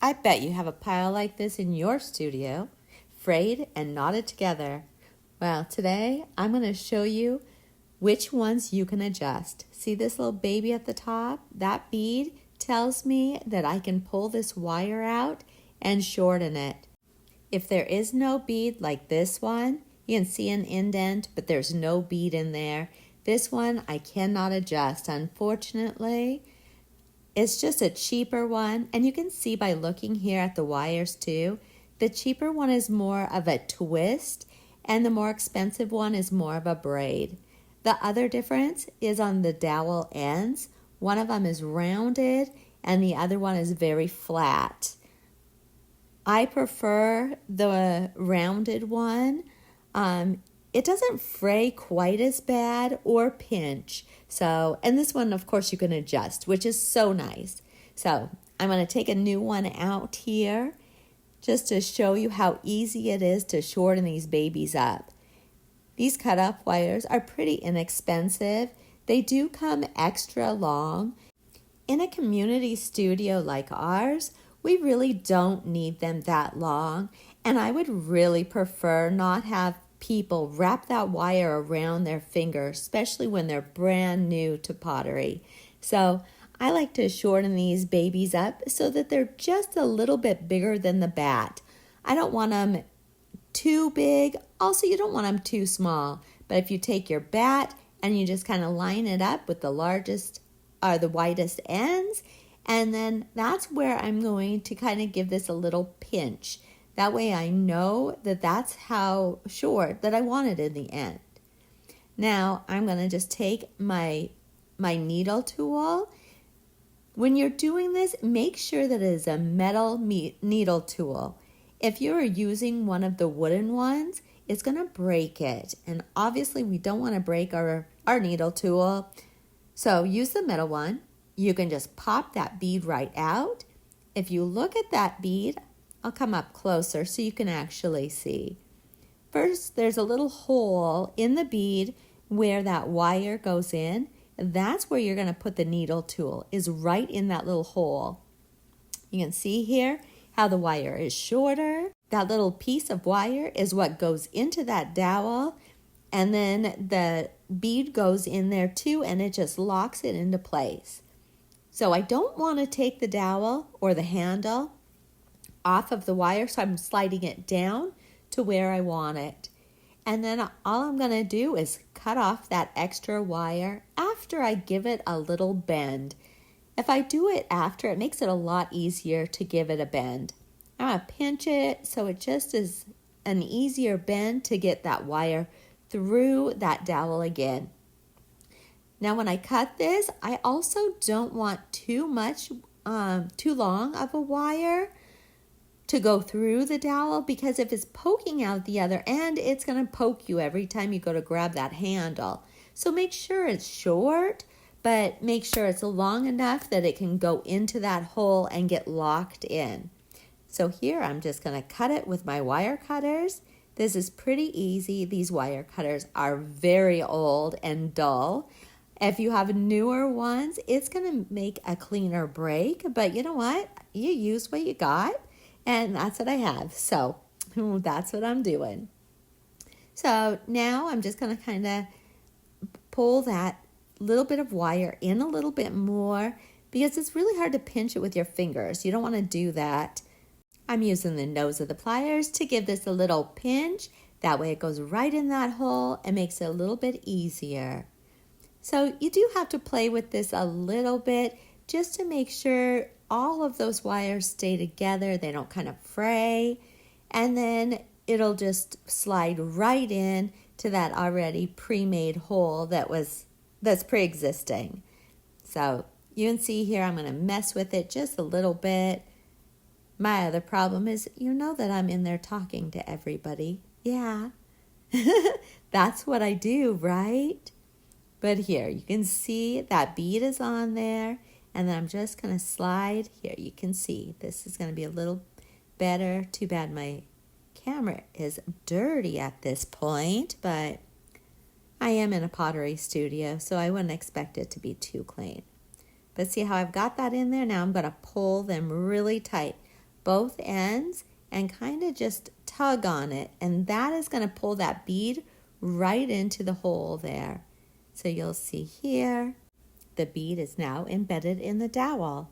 I bet you have a pile like this in your studio, frayed and knotted together. Well, today I'm going to show you which ones you can adjust. See this little baby at the top? That bead tells me that I can pull this wire out and shorten it. If there is no bead like this one, you can see an indent, but there's no bead in there. This one I cannot adjust, unfortunately. It's just a cheaper one, and you can see by looking here at the wires too, the cheaper one is more of a twist, and the more expensive one is more of a braid. The other difference is on the dowel ends. One of them is rounded, and the other one is very flat. I prefer the rounded one. It doesn't fray quite as bad or pinch. So, and this one, of course, you can adjust, which is so nice. So I'm going to take a new one out here just to show you how easy it is to shorten these babies up. These cut-off wires are pretty inexpensive. They do come extra long. In a community studio like ours, we really don't need them that long, and I would really prefer not have people wrap that wire around their finger, especially when they're brand new to pottery. So I like to shorten these babies up so that they're just a little bit bigger than the bat. I don't want them too big. Also, you don't want them too small. But if you take your bat and you just kind of line it up with the largest or the widest ends, and then that's where I'm going to kind of give this a little pinch. That way I know that that's how short that I want it in the end. Now I'm going to just take my needle tool. When you're doing this, make sure that it is a metal needle tool. If you're using one of the wooden ones, it's going to break it. And obviously we don't want to break our needle tool. So use the metal one. You can just pop that bead right out. If you look at that bead, I'll come up closer so you can actually see. First, there's a little hole in the bead where that wire goes in. That's where you're going to put the needle tool, is right in that little hole. You can see here how the wire is shorter. That little piece of wire is what goes into that dowel, and then the bead goes in there too, and it just locks it into place. So I don't want to take the dowel or the handle off of the wire, so I'm sliding it down to where I want it. And then all I'm going to do is cut off that extra wire after I give it a little bend. If I do it after, it makes it a lot easier to give it a bend. I'm going to pinch it so it just is an easier bend to get that wire through that dowel again. Now when I cut this, I also don't want too long of a wire to go through the dowel, because if it's poking out the other end, it's going to poke you every time you go to grab that handle. So make sure it's short, but make sure it's long enough that it can go into that hole and get locked in. So here I'm just going to cut it with my wire cutters. This is pretty easy. These wire cutters are very old and dull. If you have newer ones, it's going to make a cleaner break, but you know what? You use what you got. And that's what I have. So that's what I'm doing. So now I'm just going to kind of pull that little bit of wire in a little bit more, because it's really hard to pinch it with your fingers. You don't want to do that. I'm using the nose of the pliers to give this a little pinch. That way it goes right in that hole and makes it a little bit easier. So you do have to play with this a little bit just to make sure all of those wires stay together, they don't kind of fray, and then it'll just slide right in to that already pre-made hole that's pre-existing. So you can see here I'm going to mess with it just a little bit. My other problem is, you know that I'm in there talking to everybody. Yeah, that's what I do, right? But here you can see that bead is on there. And then I'm just going to slide here. You can see this is going to be a little better. Too bad my camera is dirty at this point, but I am in a pottery studio, so I wouldn't expect it to be too clean. But see how I've got that in there? Now I'm going to pull them really tight. both ends and kind of just tug on it, and that is going to pull that bead right into the hole there. So you'll see here, the bead is now embedded in the dowel.